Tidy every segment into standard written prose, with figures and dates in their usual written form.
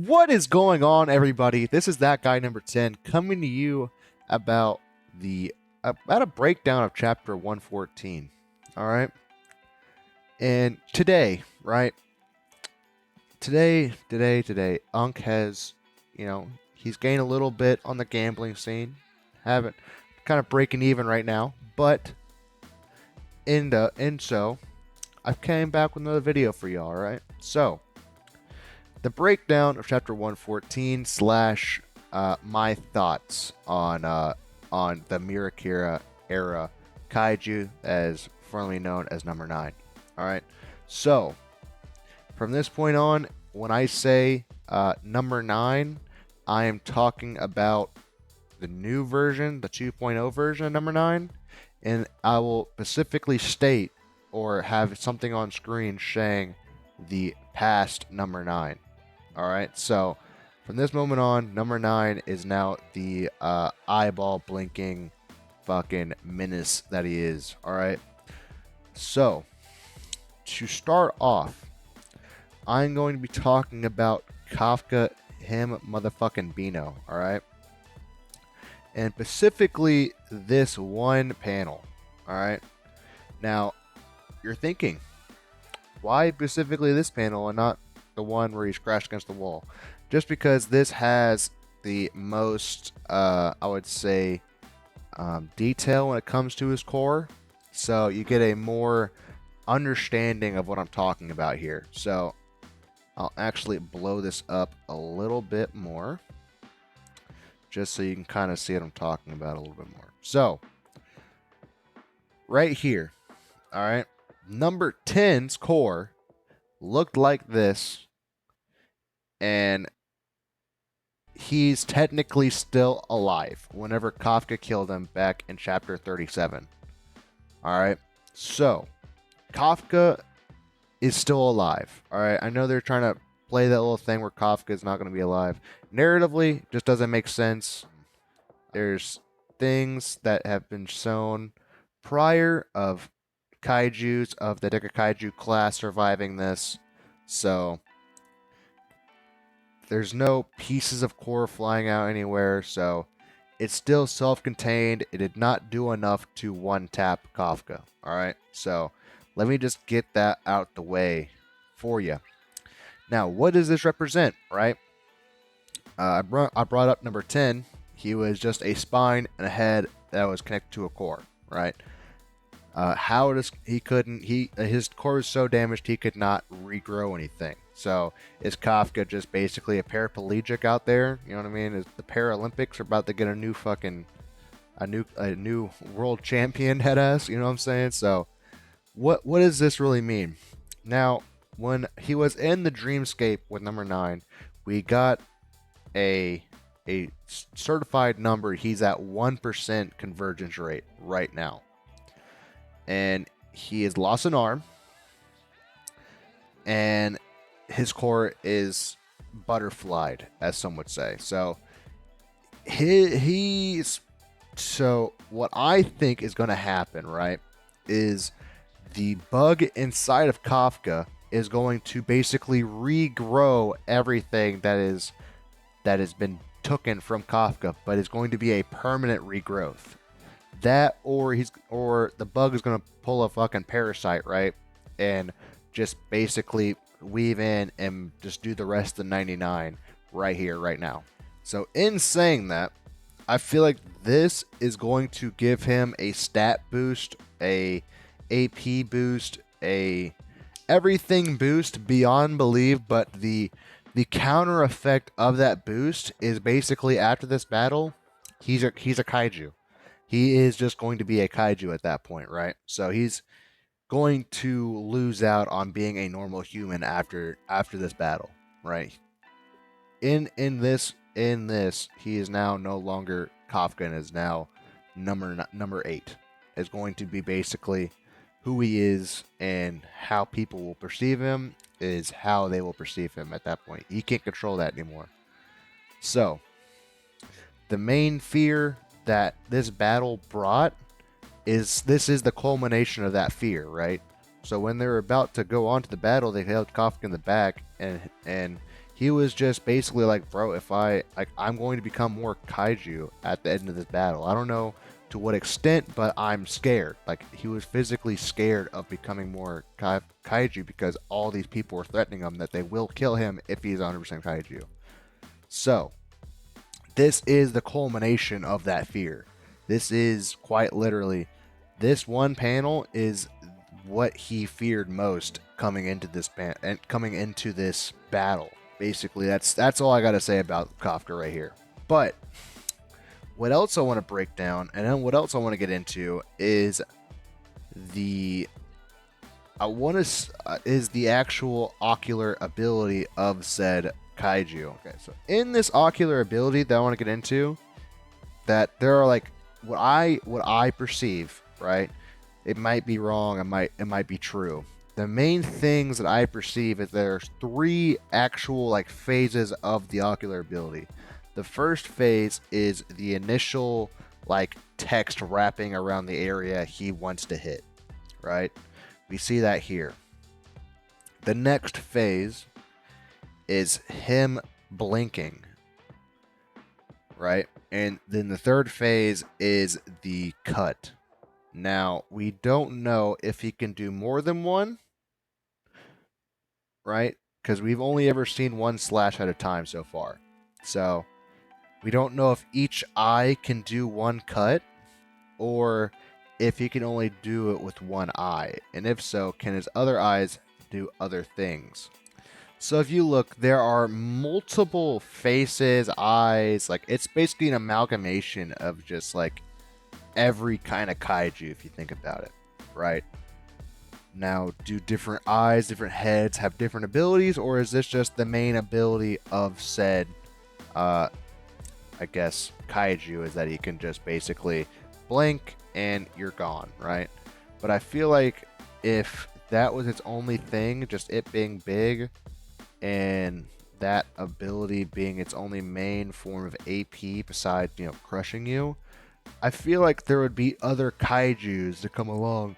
What is going on, everybody? This is that guy number 10 coming to you about a breakdown of chapter 114. All right. And today, right? Today, Unk has, he's gained a little bit on the gambling scene. Haven't kind of breaking even right now, but so I came back with another video for y'all, all right? So, the breakdown of chapter 114 slash my thoughts on the Mirakira era kaiju, as formerly known as number 9. All right. So from this point on, when I say number 9, I am talking about the new version, the 2.0 version of number 9, and I will specifically state or have something on screen saying the past number 9. All right, so from this moment on, number 9 is now the eyeball blinking fucking menace that he is. All right, so to start off, I'm going to be talking about Kafka, him motherfucking Bino. All right, and specifically this one panel. All right, now you're thinking, why specifically this panel and not the one where he's crashed against the wall? Just because this has the most, I would say, detail when it comes to his core. So you get a more understanding of what I'm talking about here. So I'll actually blow this up a little bit more, just so you can kind of see what I'm talking about a little bit more. So right here, all right, number 10's core looked like this, and he's technically still alive whenever Kafka killed him back in chapter 37. Alright, so Kafka is still alive. Alright, I know they're trying to play that little thing where Kafka is not going to be alive. Narratively, just doesn't make sense. There's things that have been shown prior of kaijus of the Deka Kaiju class surviving this. So there's no pieces of core flying out anywhere, so it's still self-contained. It did not do enough to one-tap Kafka. Alright, so let me just get that out the way for you. Now, what does this represent, right? I brought up number 10. He was just a spine and a head that was connected to a core, right? His core was so damaged he could not regrow anything. So is Kafka just basically a paraplegic out there? You know what I mean? Is the Paralympics are about to get a new world champion head ass? You know what I'm saying? So what does this really mean? Now, when he was in the dreamscape with number 9, we got a certified number. He's at 1% convergence rate right now. And he has lost an arm, and his core is butterflied, as some would say. So so what I think is going to happen, right, is the bug inside of Kafka is going to basically regrow everything that has been taken from Kafka, but it's going to be a permanent regrowth. That or the bug is gonna pull a fucking parasite, right? And just basically weave in and just do the rest of the 99 right here, right now. So in saying that, I feel like this is going to give him a stat boost, a AP boost, a everything boost beyond belief, but the counter effect of that boost is basically after this battle, he's a kaiju. He is just going to be a kaiju at that point, right? So he's going to lose out on being a normal human after this battle, right? In this, he is now no longer Kafka and is now number 8. Is going to be basically who he is, and how people will perceive him is how they will perceive him at that point. He can't control that anymore. So the main fear that this battle brought is the culmination of that fear, right? So when they're about to go on to the battle, they held Kafka in the back, and He was just basically like, bro, if I'm going to become more kaiju at the end of this battle. I don't know to what extent, but I'm scared. Like, he was physically scared of becoming more kaiju because all these people were threatening him that they will kill him if he's 100% kaiju. So, this is the culmination of that fear. This is quite literally, this one panel is what he feared most coming into this battle. Basically, that's all I gotta say about Kafka right here. But what else I want to break down, and then what else I want to get into is the actual ocular ability of said kaiju. Okay, so in this ocular ability that I want to get into, that there are like what I perceive, right? It might be wrong, it might be true. The main things that I perceive is there's 3 actual like phases of the ocular ability. The first phase is the initial like text wrapping around the area he wants to hit, right? We see that here. The next phase is him blinking, right? And then the third phase is the cut. Now, we don't know if he can do more than one, right? Because we've only ever seen one slash at a time so far. So, we don't know if each eye can do one cut, or if he can only do it with one eye. And if so, can his other eyes do other things? So if you look, there are multiple faces, eyes, like it's basically an amalgamation of just like every kind of kaiju if you think about it, right? Now, do different eyes, different heads have different abilities, or is this just the main ability of said, I guess, kaiju, is that he can just basically blink and you're gone, right? But I feel like if that was its only thing, just it being big, and that ability being its only main form of AP besides, crushing you, I feel like there would be other kaijus to come along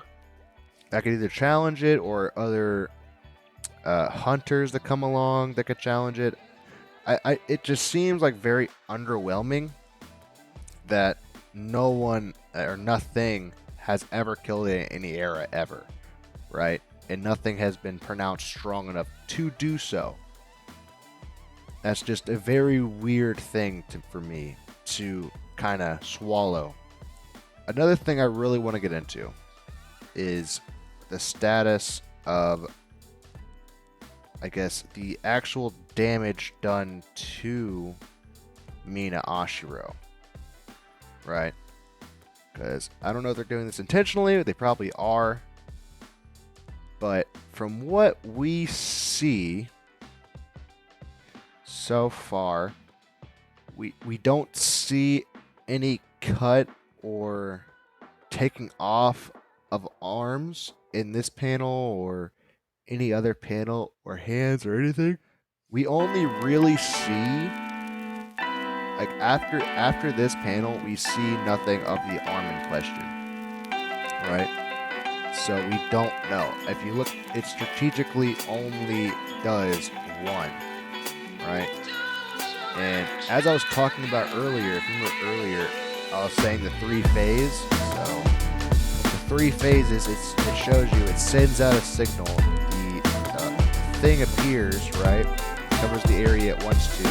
that could either challenge it, or other hunters that come along that could challenge it. It just seems like very underwhelming that no one or nothing has ever killed it in any era ever, right? And nothing has been pronounced strong enough to do so. That's just a very weird thing for me to kind of swallow. Another thing I really want to get into is the status of, I guess, the actual damage done to Mina Ashiro, right? Because I don't know if they're doing this intentionally, they probably are. But from what we see so far, we don't see any cut or taking off of arms in this panel or any other panel, or hands or anything. We only really see, like, after this panel, we see nothing of the arm in question, right? So we don't know. If you look, it strategically only does one, right? And as I was talking about earlier, if you remember earlier, I was saying the 3 phase. So the 3 phases, it shows you, it sends out a signal. The thing appears, right? Covers the area it wants to,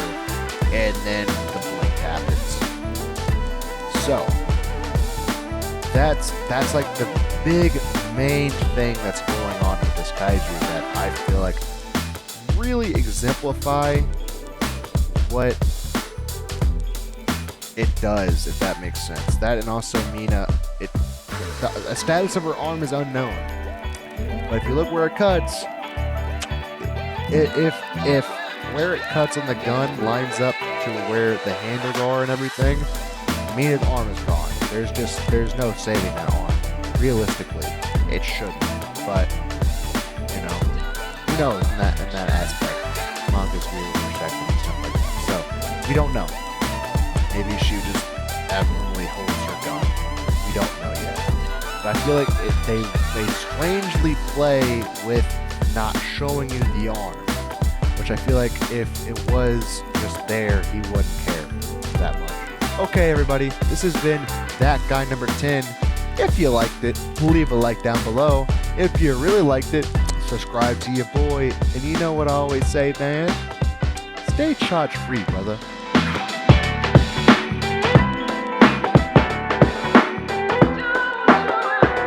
and then the blink happens. So that's like the big main thing that's going on with this kaiju that I feel like really exemplify what it does, if that makes sense. That, and also Mina, the status of her arm is unknown. But if you look where it cuts, if where it cuts on the gun lines up to where the handles are and everything, Mina's arm is gone. There's no saving that arm. Realistically, it shouldn't. But who knows in that aspect? Manga's really perspective and stuff like that. So we don't know. Maybe she just abnormally holds her gun. We don't know yet. But I feel like they strangely play with not showing you the arm, which I feel like if it was just there, he wouldn't care that much. Okay, everybody, this has been That Guy Number 10. If you liked it, leave a like down below. If you really liked it, subscribe to your boy. And you know what I always say, man? Stay charge free, brother.